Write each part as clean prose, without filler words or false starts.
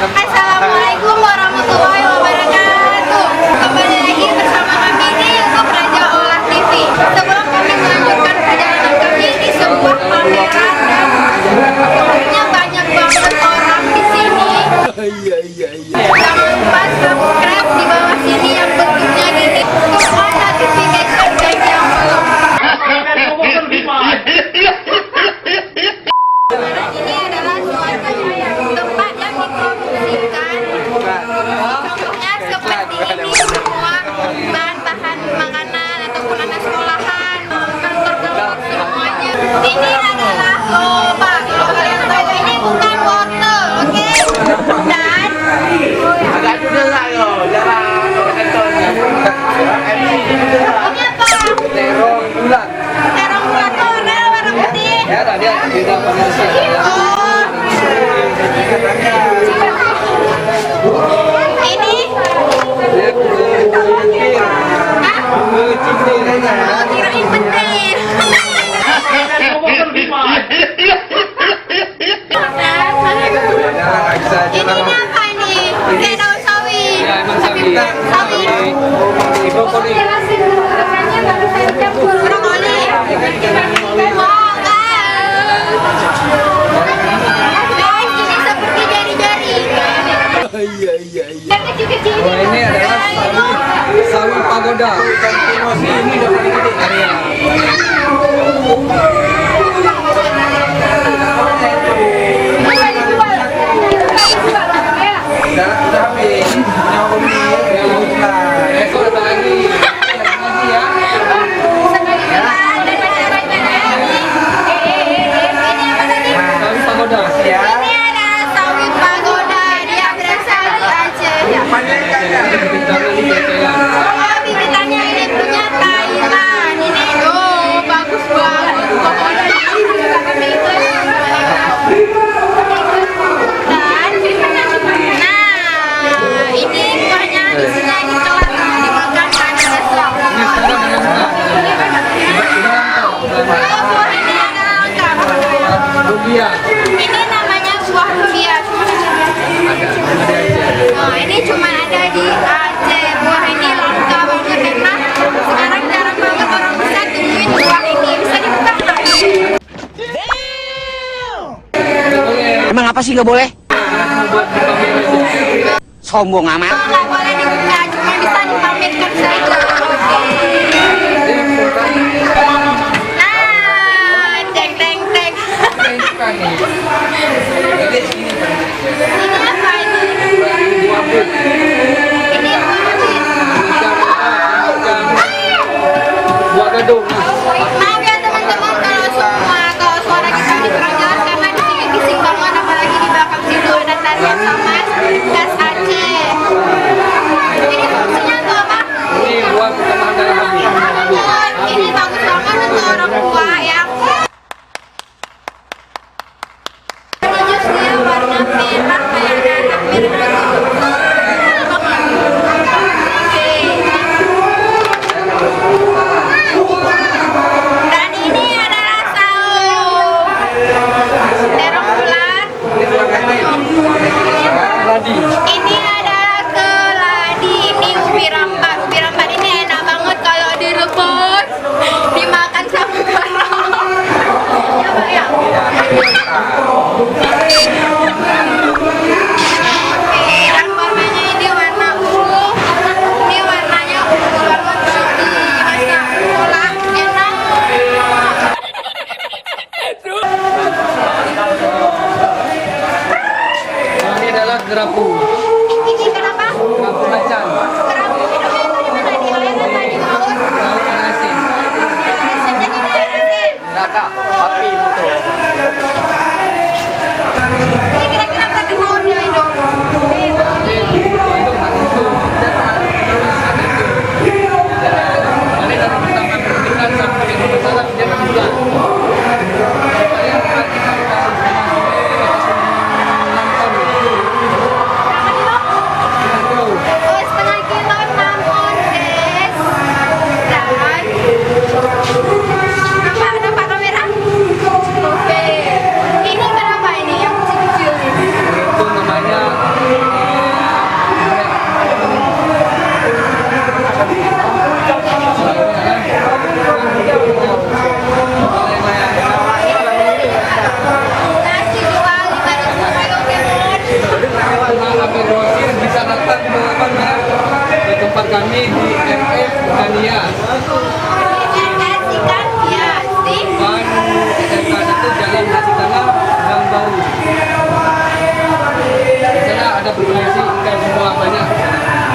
Assalamualaikum warahmatullahi wabarakatuh. Kembali lagi bersama kami di YouTube Raja Olah TV. Sebelum kami melanjutkan perjalanan kami di sebuah pameran dan sebenarnya banyak banget orang di sini. Jangan lupa subscribe di bawah sini yang bentuknya gini. Turn on notification bagi yang belum. Ini adalah suatu tempat yang dipromosikan. Contohnya seperti ini, semua bahan-bahan makanan ataupun anak sekolahan, kantor-kantor semuanya. Ini adalah loba. Kalau kalian tahu ini bukan wortel, oke? Dan agak juga saya, jangan kantornya. ini apa? Terong bulat. Terong bulat warna putih. Ya tadi tidak pernah Ini oh, kirain petir. Ininya apa ini? Kayak daun sawi. Sawi. Brokoli. Brokoli. Wow, guys, ini seperti jari-jari. Yang kecil-kecil Oh, ini adalah sawi pagoda. Ini area. Sudah habis. Esok datang lagi. Ya. Sawi pagoda. Ya. Ini adalah sawi pagoda, dia berasal dari Aceh. Oh, bibitannya ini punya Thailand. Ini bagus banget pokoknya. Dan ini buahnya di sini ditelan dimakan karena ada selapnya. Kalau buah ini adalah lengkap. Dubia. Ini namanya buah dubia. Nah, ini cuma ada di Aceh. Buah ini langka banget karena sekarang jarang banget orang bisa temuin buah ini. Bisa dibuka nggak? Emang apa sih nggak boleh? Sombong amat. Nggak boleh dibuka, cuma bisa dipamerkan saja. Nah, teng teng teng. Ini apa ini? Ini Buat gadung. maaf ya teman-teman kalau suara kita ini kurang jelas karena di sini bising banget, apalagi di belakang situ ada tarian sama khas Aceh. Ini fungsinya tuh apa? Ini buat pertambahan darah habis. Ini bagus banget untuk orang tua ya. Ini jus dia warna merah kayak anak mirip gitu. Dan ini adalah saus terong bulat. Ladi. Ini adalah keladi. Ini ubi rambat. Ubi rambat ini enak banget kalau direbus, dimakan sama garam. Ya, Pak, ya. Oke, dan warnanya ini warna ungu. Ini warnanya ungu banget kalau dimasak bola enak. Ini adalah gerapu. Ini kenapa? Gerapu macan. Kerabu minumnya itu di mana? Di air atau di laut? Laut dan asin. Asinnya di air asin. Kakak, api betul. Ini kira-kira berapa tahun dia hidup? Berapa tempatnya di tempat kami di RF Dania. RS ikan ya di Dan SMK 1 Jalan Nasi Tanah Gang Bau. Di sana ada bervariasi ikan semua banyak.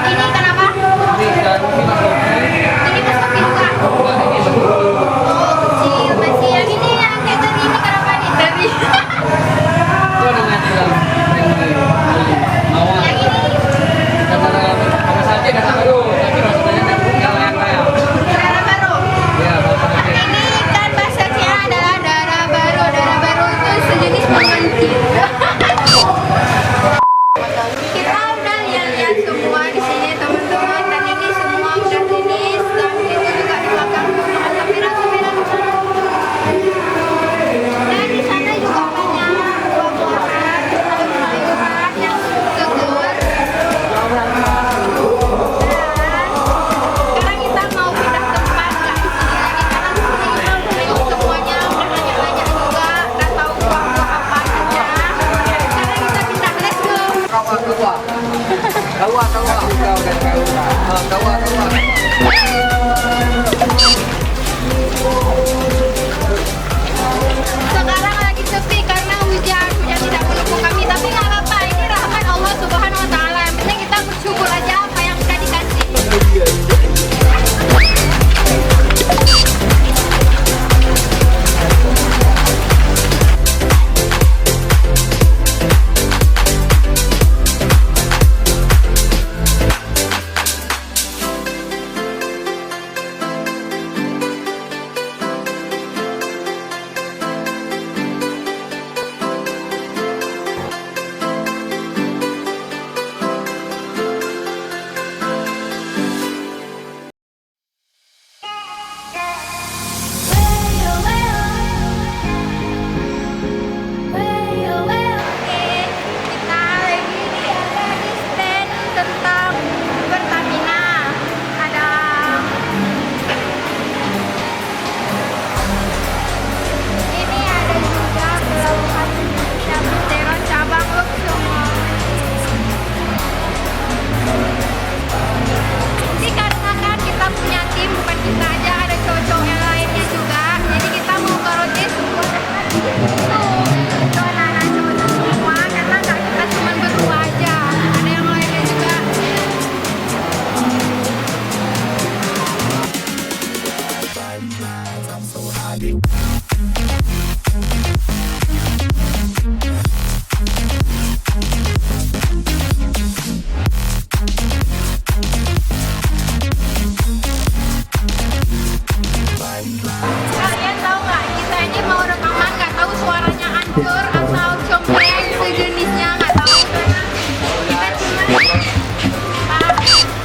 ini kenapa? Ini ikan mas kopi. Ini mas kopi juga. Enggak, ini mas kopi. Oh kecil masih yang ini yang kayak tadi ini kenapa nih tadi? Itu namanya dalam mawar. Yang ini Sama saja kata baru, tapi rasanya yang kaya. darah baru. Ya, bahasa saja. Ini ikan bahasanya adalah darah baru. Darah baru itu sejenis pengantin. Kita udah lihat semua di sini teman-teman dan ini semua udah finish dan itu juga di belakang rumah sampiran-sampiran. Dan di sana juga banyak buah-buahan, sayur-sayuran yang segar. Dan sekarang kita mau pindah tempat nggak di sini lagi karena di sini kita udah nengok semuanya, udah banyak-banyak juga, udah tahu buah-buah apa aja. Sekarang kita pindah, let's go. Kawa. Sekarang lagi sepi karena hujan tidak mendukung kami, tapi nggak apa-apa, ini rahmat Allah Subhanahu Wa Taala. Yang penting kita bersyukur aja apa yang sudah dikasih. Oke, kita lagi ada di stand tentang Pertamina. Ada ini ada juga pelabuhan Peron cabang Luksumo. Ini karena kan kita punya tim, bukan kita aja, ada cowok-cowok yang lainnya juga. Jadi kita mau karoti semua itu anak-anak cowok semua karena nggak kita cuma berdua aja, ada yang lainnya juga. Kalian tahu nggak, kita ini mau rekaman nggak tahu suaranya hancur atau combleng sejenisnya, nggak tahu karena kita cuma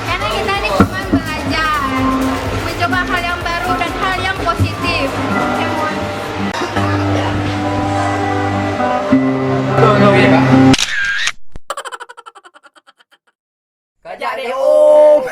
karena kita ini cuma belajar mencoba hal yang baru dan hal yang positif. Kajak deh om.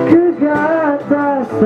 Ku kata